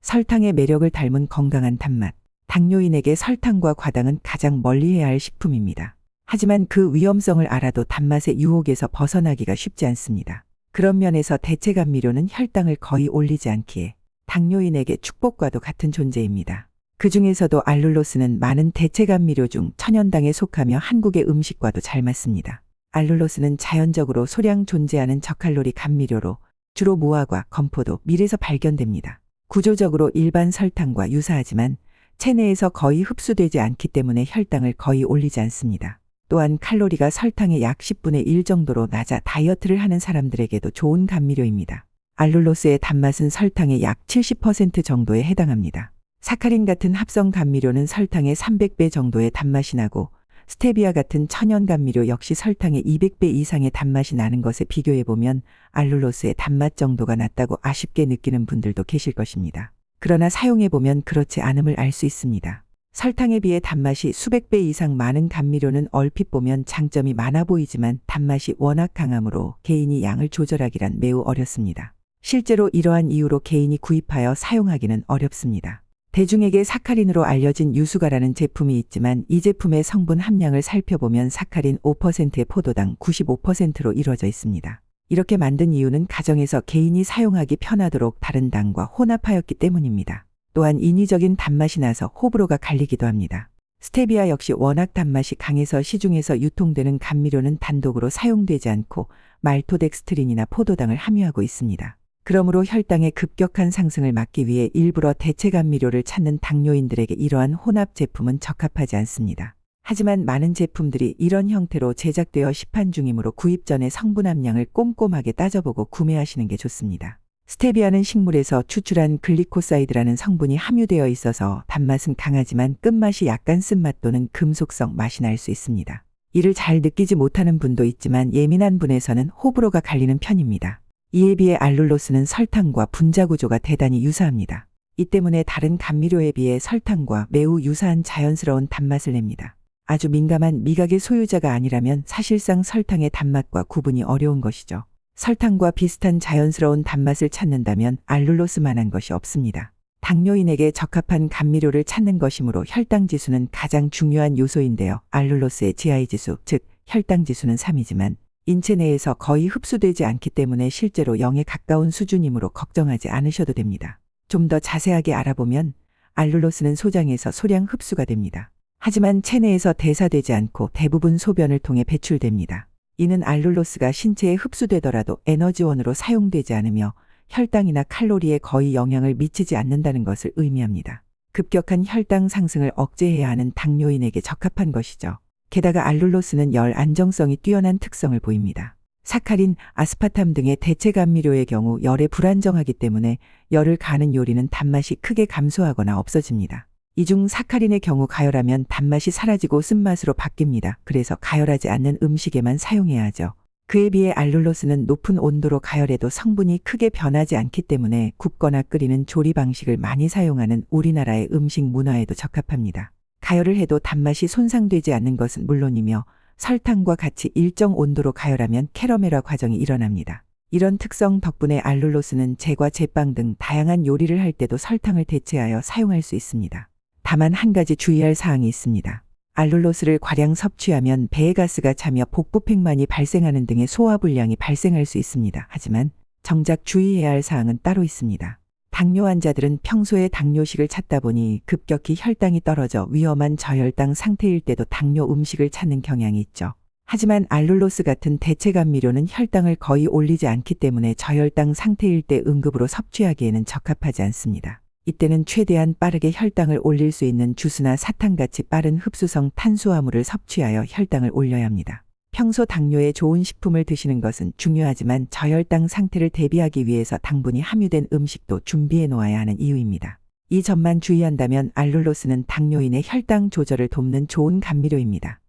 설탕의 매력을 닮은 건강한 단맛. 당뇨인에게 설탕과 과당은 가장 멀리해야 할 식품입니다. 하지만 그 위험성을 알아도 단맛의 유혹에서 벗어나기가 쉽지 않습니다. 그런 면에서 대체 감미료는 혈당을 거의 올리지 않기에 당뇨인에게 축복과도 같은 존재입니다. 그 중에서도 알룰로스는 많은 대체 감미료 중 천연당에 속하며 한국의 음식과도 잘 맞습니다. 알룰로스는 자연적으로 소량 존재하는 저칼로리 감미료로 주로 무화과, 건포도, 밀에서 발견됩니다. 구조적으로 일반 설탕과 유사하지만 체내에서 거의 흡수되지 않기 때문에 혈당을 거의 올리지 않습니다. 또한 칼로리가 설탕의 약 10분의 1 정도로 낮아 다이어트를 하는 사람들에게도 좋은 감미료입니다. 알룰로스의 단맛은 설탕의 약 70% 정도에 해당합니다. 사카린 같은 합성 감미료는 설탕의 300배 정도의 단맛이 나고 스테비아 같은 천연 감미료 역시 설탕의 200배 이상의 단맛이 나는 것에 비교해보면 알룰로스의 단맛 정도가 낮다고 아쉽게 느끼는 분들도 계실 것입니다. 그러나 사용해보면 그렇지 않음을 알 수 있습니다. 설탕에 비해 단맛이 수백 배 이상 많은 감미료는 얼핏 보면 장점이 많아 보이지만 단맛이 워낙 강하므로 개인이 양을 조절하기란 매우 어렵습니다. 실제로 이러한 이유로 개인이 구입하여 사용하기는 어렵습니다. 대중에게 사카린으로 알려진 유수가라는 제품이 있지만 이 제품의 성분 함량을 살펴보면 사카린 5%의 포도당 95%로 이루어져 있습니다. 이렇게 만든 이유는 가정에서 개인이 사용하기 편하도록 다른 당과 혼합하였기 때문입니다. 또한 인위적인 단맛이 나서 호불호가 갈리기도 합니다. 스테비아 역시 워낙 단맛이 강해서 시중에서 유통되는 감미료는 단독으로 사용되지 않고 말토덱스트린이나 포도당을 함유하고 있습니다. 그러므로 혈당의 급격한 상승을 막기 위해 일부러 대체 감미료를 찾는 당뇨인들에게 이러한 혼합 제품은 적합하지 않습니다. 하지만 많은 제품들이 이런 형태로 제작되어 시판 중이므로 구입 전에 성분 함량을 꼼꼼하게 따져보고 구매하시는 게 좋습니다. 스테비아는 식물에서 추출한 글리코사이드라는 성분이 함유되어 있어서 단맛은 강하지만 끝맛이 약간 쓴맛 또는 금속성 맛이 날 수 있습니다. 이를 잘 느끼지 못하는 분도 있지만 예민한 분에서는 호불호가 갈리는 편입니다. 이에 비해 알룰로스는 설탕과 분자 구조가 대단히 유사합니다. 이 때문에 다른 감미료에 비해 설탕과 매우 유사한 자연스러운 단맛을 냅니다. 아주 민감한 미각의 소유자가 아니라면 사실상 설탕의 단맛과 구분이 어려운 것이죠. 설탕과 비슷한 자연스러운 단맛을 찾는다면 알룰로스만한 것이 없습니다. 당뇨인에게 적합한 감미료를 찾는 것이므로 혈당지수는 가장 중요한 요소인데요. 알룰로스의 GI 지수, 즉 혈당지수는 3이지만 인체 내에서 거의 흡수되지 않기 때문에 실제로 0에 가까운 수준이므로 걱정하지 않으셔도 됩니다. 좀 더 자세하게 알아보면 알룰로스는 소장에서 소량 흡수가 됩니다. 하지만 체내에서 대사되지 않고 대부분 소변을 통해 배출됩니다. 이는 알룰로스가 신체에 흡수되더라도 에너지원으로 사용되지 않으며 혈당이나 칼로리에 거의 영향을 미치지 않는다는 것을 의미합니다. 급격한 혈당 상승을 억제해야 하는 당뇨인에게 적합한 것이죠. 게다가 알룰로스는 열 안정성이 뛰어난 특성을 보입니다. 사카린, 아스파탐 등의 대체 감미료의 경우 열에 불안정하기 때문에 열을 가하는 요리는 단맛이 크게 감소하거나 없어집니다. 이 중 사카린의 경우 가열하면 단맛이 사라지고 쓴맛으로 바뀝니다. 그래서 가열하지 않는 음식에만 사용해야 하죠. 그에 비해 알룰로스는 높은 온도로 가열해도 성분이 크게 변하지 않기 때문에 굽거나 끓이는 조리 방식을 많이 사용하는 우리나라의 음식 문화에도 적합합니다. 가열을 해도 단맛이 손상되지 않는 것은 물론이며 설탕과 같이 일정 온도로 가열하면 캐러멜화 과정이 일어납니다. 이런 특성 덕분에 알룰로스는 제과 제빵 등 다양한 요리를 할 때도 설탕을 대체하여 사용할 수 있습니다. 다만 한 가지 주의할 사항이 있습니다. 알룰로스를 과량 섭취하면 배에 가스가 차며 복부팽만이 발생하는 등의 소화불량이 발생할 수 있습니다. 하지만 정작 주의해야 할 사항은 따로 있습니다. 당뇨 환자들은 평소에 당뇨식을 찾다 보니 급격히 혈당이 떨어져 위험한 저혈당 상태일 때도 당뇨 음식을 찾는 경향이 있죠. 하지만 알룰로스 같은 대체 감미료는 혈당을 거의 올리지 않기 때문에 저혈당 상태일 때 응급으로 섭취하기에는 적합하지 않습니다. 이때는 최대한 빠르게 혈당을 올릴 수 있는 주스나 사탕같이 빠른 흡수성 탄수화물을 섭취하여 혈당을 올려야 합니다. 평소 당뇨에 좋은 식품을 드시는 것은 중요하지만 저혈당 상태를 대비하기 위해서 당분이 함유된 음식도 준비해 놓아야 하는 이유입니다. 이 점만 주의한다면 알룰로스는 당뇨인의 혈당 조절을 돕는 좋은 감미료입니다.